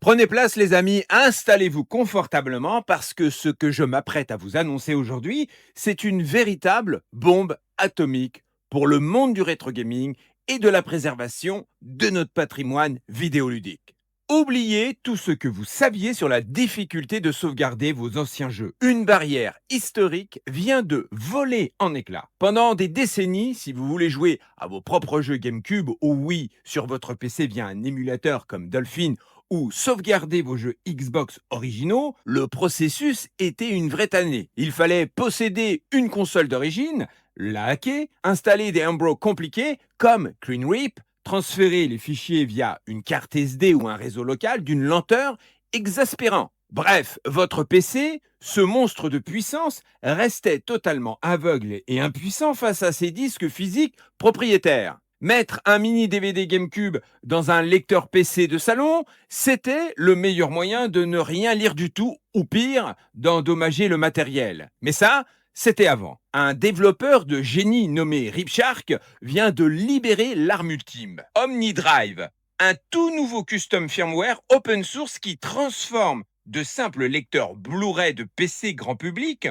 Prenez place les amis, installez-vous confortablement parce que ce que je m'apprête à vous annoncer aujourd'hui, c'est une véritable bombe atomique pour le monde du rétro gaming et de la préservation de notre patrimoine vidéoludique. Oubliez tout ce que vous saviez sur la difficulté de sauvegarder vos anciens jeux. Une barrière historique vient de voler en éclats. Pendant des décennies, si vous voulez jouer à vos propres jeux GameCube ou Wii sur votre PC via un émulateur comme Dolphin ou sauvegarder vos jeux Xbox originaux, le processus était une vraie tannée. Il fallait posséder une console d'origine, la hacker, installer des embros compliqués comme CleanRip, transférer les fichiers via une carte SD ou un réseau local d'une lenteur exaspérante. Bref, votre PC, ce monstre de puissance, restait totalement aveugle et impuissant face à ses disques physiques propriétaires. Mettre un mini DVD GameCube dans un lecteur PC de salon, c'était le meilleur moyen de ne rien lire du tout, ou pire, d'endommager le matériel. Mais ça, c'était avant. Un développeur de génie nommé Ripshark vient de libérer l'arme ultime, OmniDrive, un tout nouveau custom firmware open source qui transforme de simples lecteurs Blu-ray de PC grand public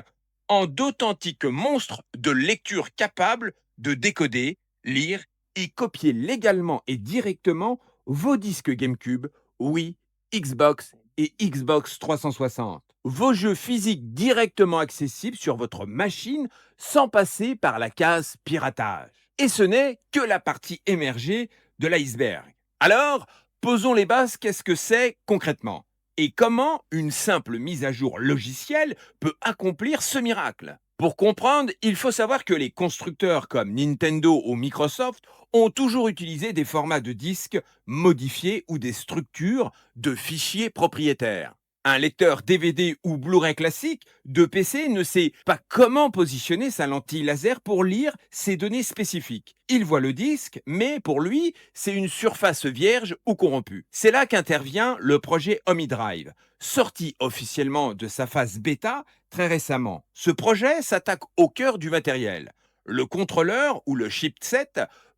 en d'authentiques monstres de lecture capables de décoder, lire et copier légalement et directement vos disques GameCube, Wii, Xbox et Xbox 360. Vos jeux physiques directement accessibles sur votre machine sans passer par la case piratage. Et ce n'est que la partie émergée de l'iceberg. Alors, posons les bases, qu'est-ce que c'est concrètement? Et comment une simple mise à jour logicielle peut accomplir ce miracle? Pour comprendre, il faut savoir que les constructeurs comme Nintendo ou Microsoft ont toujours utilisé des formats de disques modifiés ou des structures de fichiers propriétaires. Un lecteur DVD ou Blu-ray classique de PC ne sait pas comment positionner sa lentille laser pour lire ces données spécifiques. Il voit le disque, mais pour lui, c'est une surface vierge ou corrompue. C'est là qu'intervient le projet OmniDrive, sorti officiellement de sa phase bêta très récemment. Ce projet s'attaque au cœur du matériel. Le contrôleur ou le chipset,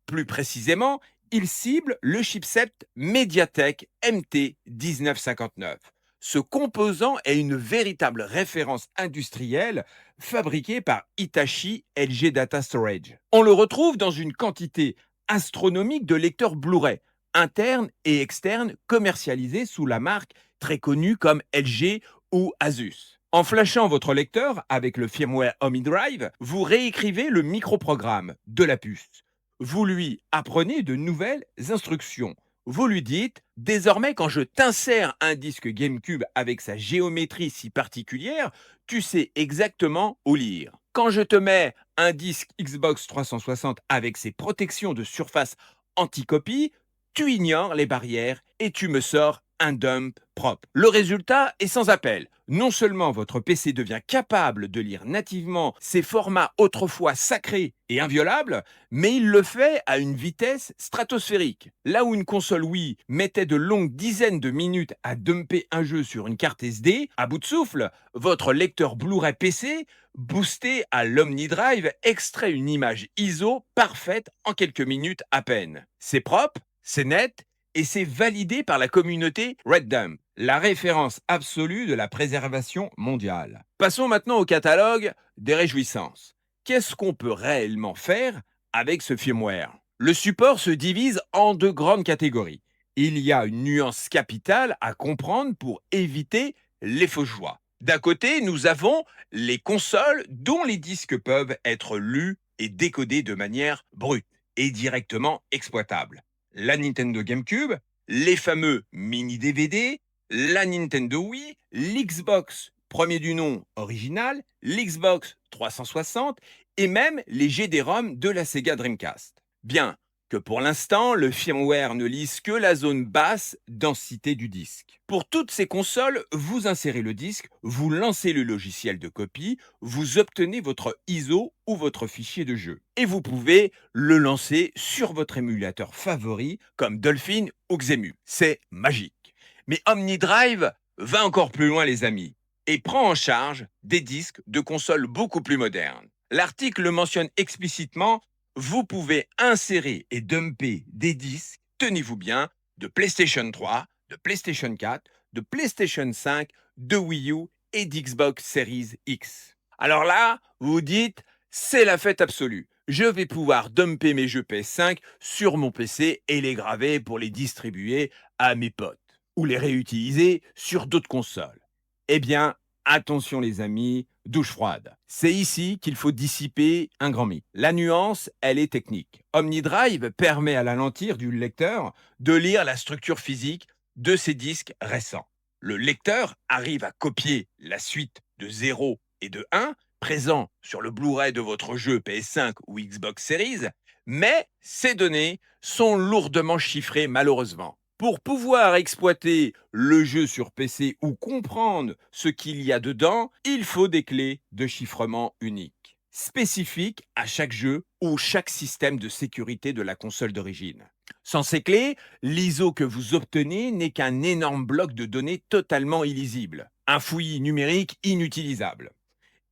plus précisément, il cible le chipset MediaTek MT1959. Ce composant est une véritable référence industrielle fabriquée par Hitachi LG Data Storage. On le retrouve dans une quantité astronomique de lecteurs Blu-ray, internes et externes, commercialisés sous la marque très connue comme LG ou Asus. En flashant votre lecteur avec le firmware OmniDrive, vous réécrivez le microprogramme de la puce. Vous lui apprenez de nouvelles instructions. Vous lui dites, désormais quand je t'insère un disque GameCube avec sa géométrie si particulière, tu sais exactement où lire. Quand je te mets un disque Xbox 360 avec ses protections de surface anti-copie, tu ignores les barrières et tu me sors un dump propre. Le résultat est sans appel. Non seulement votre PC devient capable de lire nativement ces formats autrefois sacrés et inviolables, mais il le fait à une vitesse stratosphérique. Là où une console Wii mettait de longues dizaines de minutes à dumper un jeu sur une carte SD, à bout de souffle, votre lecteur Blu-ray PC, boosté à l'OmniDrive, extrait une image ISO parfaite en quelques minutes à peine. C'est propre, c'est net, et c'est validé par la communauté RedDump, la référence absolue de la préservation mondiale. Passons maintenant au catalogue des réjouissances. Qu'est-ce qu'on peut réellement faire avec ce firmware? Le support se divise en deux grandes catégories. Il y a une nuance capitale à comprendre pour éviter les fausses joies. D'un côté, nous avons les consoles dont les disques peuvent être lus et décodés de manière brute et directement exploitable. La Nintendo GameCube, les fameux mini DVD, la Nintendo Wii, l'Xbox premier du nom original, l'Xbox 360 et même les GD-ROM de la Sega Dreamcast. Bien que pour l'instant, le firmware ne lise que la zone basse densité du disque. Pour toutes ces consoles, vous insérez le disque, vous lancez le logiciel de copie, vous obtenez votre ISO ou votre fichier de jeu. Et vous pouvez le lancer sur votre émulateur favori comme Dolphin ou Xemu. C'est magique. Mais OmniDrive va encore plus loin les amis et prend en charge des disques de consoles beaucoup plus modernes. L'article le mentionne explicitement, vous pouvez insérer et dumper des disques, tenez-vous bien, de PlayStation 3, de PlayStation 4, de PlayStation 5, de Wii U et d'Xbox Series X. Alors là, vous vous dites, c'est la fête absolue. Je vais pouvoir dumper mes jeux PS5 sur mon PC et les graver pour les distribuer à mes potes ou les réutiliser sur d'autres consoles. Eh bien, attention les amis, douche froide. C'est ici qu'il faut dissiper un grand mythe. La nuance, elle est technique. OmniDrive permet à la lentille du lecteur de lire la structure physique de ses disques récents. Le lecteur arrive à copier la suite de 0 et de 1 présents sur le Blu-ray de votre jeu PS5 ou Xbox Series, mais ces données sont lourdement chiffrées malheureusement. Pour pouvoir exploiter le jeu sur PC ou comprendre ce qu'il y a dedans, il faut des clés de chiffrement uniques, spécifiques à chaque jeu ou chaque système de sécurité de la console d'origine. Sans ces clés, l'ISO que vous obtenez n'est qu'un énorme bloc de données totalement illisible, un fouillis numérique inutilisable.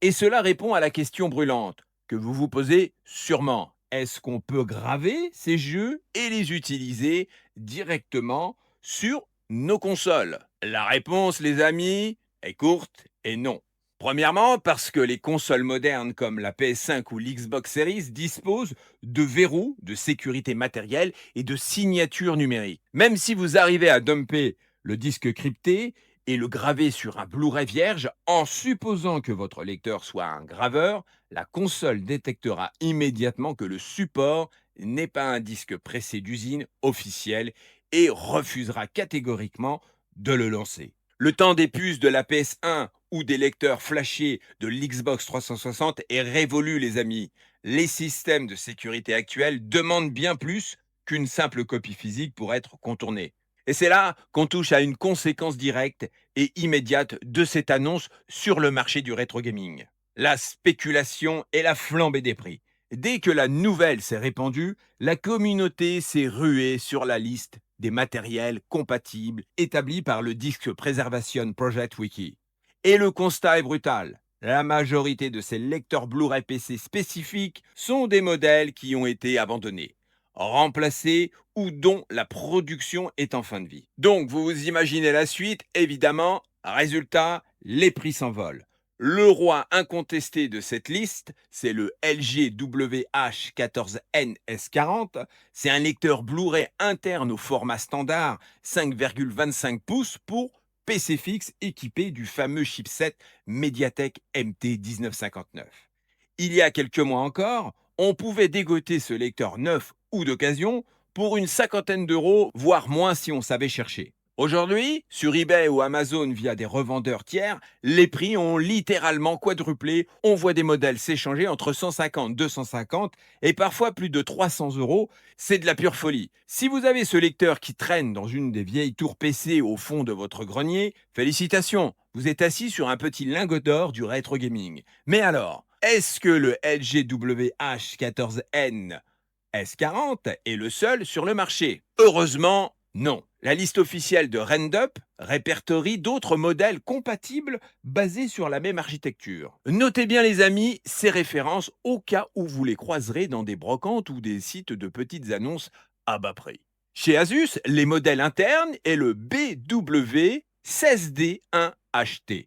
Et cela répond à la question brûlante que vous vous posez sûrement. Est-ce qu'on peut graver ces jeux et les utiliser directement sur nos consoles? La réponse, les amis, est courte et non. Premièrement, parce que les consoles modernes comme la PS5 ou l'Xbox Series disposent de verrous de sécurité matérielle et de signatures numériques. Même si vous arrivez à dumper le disque crypté et le graver sur un Blu-ray vierge, en supposant que votre lecteur soit un graveur, la console détectera immédiatement que le support n'est pas un disque pressé d'usine officiel et refusera catégoriquement de le lancer. Le temps des puces de la PS1 ou des lecteurs flashés de l'Xbox 360 est révolu, les amis. Les systèmes de sécurité actuels demandent bien plus qu'une simple copie physique pour être contournés. Et c'est là qu'on touche à une conséquence directe et immédiate de cette annonce sur le marché du rétro gaming. La spéculation et la flambée des prix. Dès que la nouvelle s'est répandue, la communauté s'est ruée sur la liste des matériels compatibles établis par le Disk Preservation Project Wiki. Et le constat est brutal. La majorité de ces lecteurs Blu-ray PC spécifiques sont des modèles qui ont été abandonnés, remplacés ou dont la production est en fin de vie. Donc, vous vous imaginez la suite, évidemment, résultat, les prix s'envolent. Le roi incontesté de cette liste, c'est le LG WH14NS40. C'est un lecteur Blu-ray interne au format standard 5,25 pouces pour PC fixe équipé du fameux chipset MediaTek MT1959. Il y a quelques mois encore, on pouvait dégoter ce lecteur neuf ou d'occasion pour une cinquantaine d'euros, voire moins si on savait chercher. Aujourd'hui, sur eBay ou Amazon via des revendeurs tiers, les prix ont littéralement quadruplé. On voit des modèles s'échanger entre 150, 250 et parfois plus de 300 euros. C'est de la pure folie. Si vous avez ce lecteur qui traîne dans une des vieilles tours PC au fond de votre grenier, félicitations, vous êtes assis sur un petit lingot d'or du rétro gaming. Mais alors, est-ce que le LG WH14N S40 est le seul sur le marché? Heureusement, non. La liste officielle de Rendup répertorie d'autres modèles compatibles basés sur la même architecture. Notez bien les amis ces références au cas où vous les croiserez dans des brocantes ou des sites de petites annonces à bas prix. Chez Asus, les modèles internes est le BW16D1HT,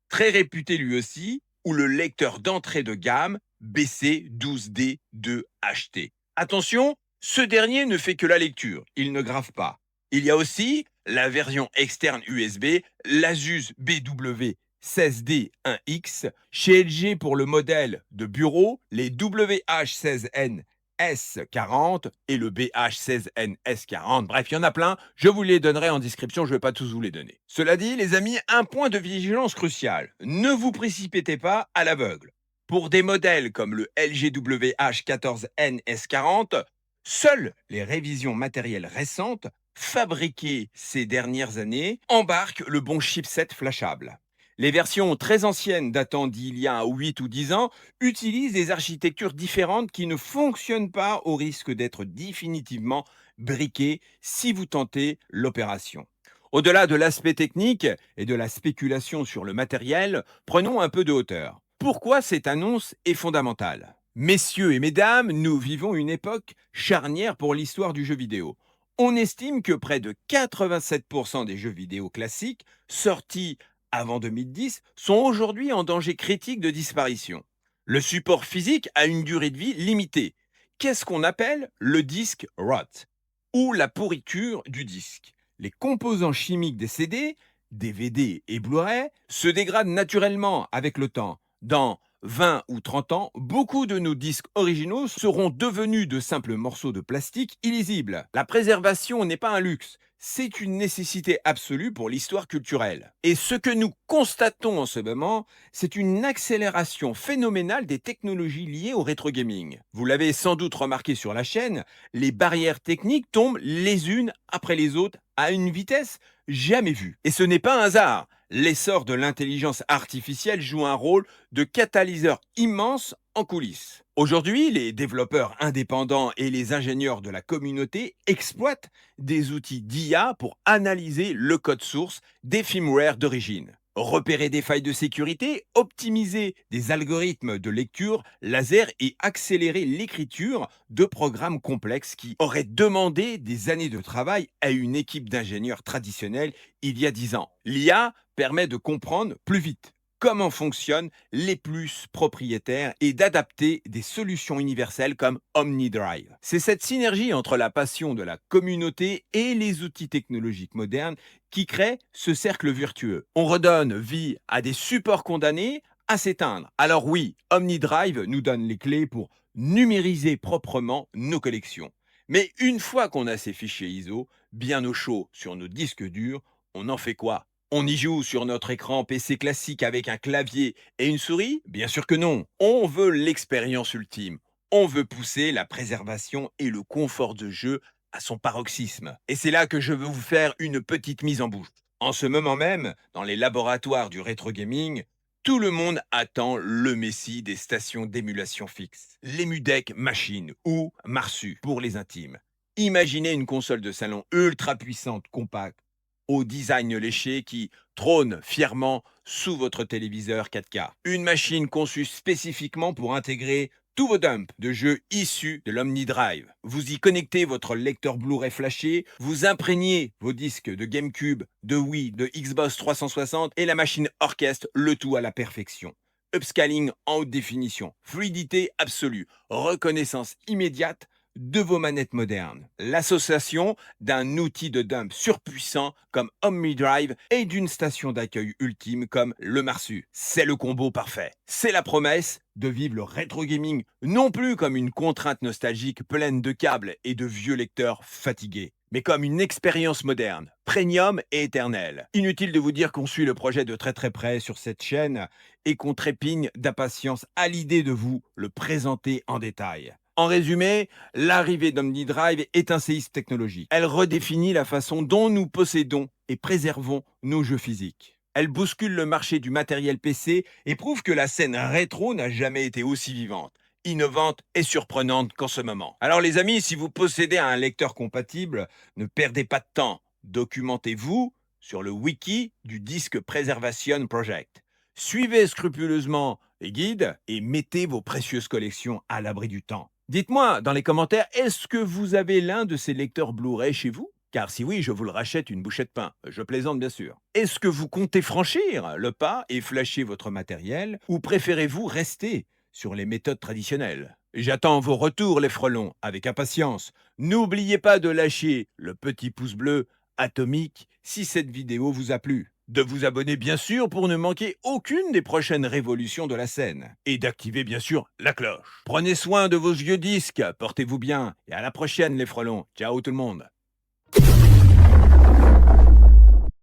très réputé lui aussi, ou le lecteur d'entrée de gamme BC12D2HT. Attention, ce dernier ne fait que la lecture, il ne grave pas. Il y a aussi la version externe USB, l'Asus BW16D1X, chez LG pour le modèle de bureau, les WH16N S40 et le BH16N S40. Bref, il y en a plein, je vous les donnerai en description, je ne vais pas tous vous les donner. Cela dit, les amis, un point de vigilance crucial. Ne vous précipitez pas à l'aveugle. Pour des modèles comme le LG WH14N S40, seules les révisions matérielles récentes, fabriquées ces dernières années, embarquent le bon chipset flashable. Les versions très anciennes datant d'il y a 8 ou 10 ans utilisent des architectures différentes qui ne fonctionnent pas au risque d'être définitivement briquées si vous tentez l'opération. Au-delà de l'aspect technique et de la spéculation sur le matériel, prenons un peu de hauteur. Pourquoi cette annonce est fondamentale? Messieurs et mesdames, nous vivons une époque charnière pour l'histoire du jeu vidéo. On estime que près de 87% des jeux vidéo classiques sortis avant 2010 sont aujourd'hui en danger critique de disparition. Le support physique a une durée de vie limitée. Qu'est-ce qu'on appelle le disque rot ou la pourriture du disque? Les composants chimiques des CD, DVD et Blu-ray se dégradent naturellement avec le temps. Dans 20 ou 30 ans, beaucoup de nos disques originaux seront devenus de simples morceaux de plastique illisibles. La préservation n'est pas un luxe, c'est une nécessité absolue pour l'histoire culturelle. Et ce que nous constatons en ce moment, c'est une accélération phénoménale des technologies liées au rétro gaming. Vous l'avez sans doute remarqué sur la chaîne, les barrières techniques tombent les unes après les autres à une vitesse jamais vue. Et ce n'est pas un hasard. L'essor de l'intelligence artificielle joue un rôle de catalyseur immense en coulisses. Aujourd'hui, les développeurs indépendants et les ingénieurs de la communauté exploitent des outils d'IA pour analyser le code source des firmware d'origine, repérer des failles de sécurité, optimiser des algorithmes de lecture laser et accélérer l'écriture de programmes complexes qui auraient demandé des années de travail à une équipe d'ingénieurs traditionnels il y a 10 ans. L'IA permet de comprendre plus vite comment fonctionnent les plus propriétaires et d'adapter des solutions universelles comme OmniDrive. C'est cette synergie entre la passion de la communauté et les outils technologiques modernes qui crée ce cercle vertueux. On redonne vie à des supports condamnés à s'éteindre. Alors oui, OmniDrive nous donne les clés pour numériser proprement nos collections. Mais une fois qu'on a ces fichiers ISO bien au chaud sur nos disques durs, on en fait quoi? On y joue sur notre écran PC classique avec un clavier et une souris? Bien sûr que non. On veut l'expérience ultime. On veut pousser la préservation et le confort de jeu à son paroxysme. Et c'est là que je veux vous faire une petite mise en bouche. En ce moment même, dans les laboratoires du rétro gaming, tout le monde attend le messie des stations d'émulation fixe. L'Emudec Machine ou Marsu pour les intimes. Imaginez une console de salon ultra puissante, compacte, au design léché qui trône fièrement sous votre téléviseur 4K. Une machine conçue spécifiquement pour intégrer tous vos dumps de jeux issus de l'OmniDrive. Vous y connectez votre lecteur Blu-ray flashé, vous imprégnez vos disques de GameCube, de Wii, de Xbox 360 et la machine orchestre, le tout à la perfection. Upscaling en haute définition, fluidité absolue, reconnaissance immédiate de vos manettes modernes. L'association d'un outil de dump surpuissant comme OmniDrive et d'une station d'accueil ultime comme le Marsu. C'est le combo parfait. C'est la promesse de vivre le rétro gaming non plus comme une contrainte nostalgique pleine de câbles et de vieux lecteurs fatigués, mais comme une expérience moderne, premium et éternelle. Inutile de vous dire qu'on suit le projet de très très près sur cette chaîne et qu'on trépigne d'impatience à l'idée de vous le présenter en détail. En résumé, l'arrivée d'OmniDrive est un séisme technologique. Elle redéfinit la façon dont nous possédons et préservons nos jeux physiques. Elle bouscule le marché du matériel PC et prouve que la scène rétro n'a jamais été aussi vivante, innovante et surprenante qu'en ce moment. Alors les amis, si vous possédez un lecteur compatible, ne perdez pas de temps. Documentez-vous sur le wiki du Disk Preservation Project. Suivez scrupuleusement les guides et mettez vos précieuses collections à l'abri du temps. Dites-moi dans les commentaires, est-ce que vous avez l'un de ces lecteurs Blu-ray chez vous? Car si oui, je vous le rachète une bouchée de pain. Je plaisante bien sûr. Est-ce que vous comptez franchir le pas et flasher votre matériel ou préférez-vous rester sur les méthodes traditionnelles? J'attends vos retours les frelons avec impatience. N'oubliez pas de lâcher le petit pouce bleu atomique si cette vidéo vous a plu. De vous abonner bien sûr pour ne manquer aucune des prochaines révolutions de la scène. Et d'activer bien sûr la cloche. Prenez soin de vos vieux disques, portez-vous bien et à la prochaine les frelons. Ciao tout le monde.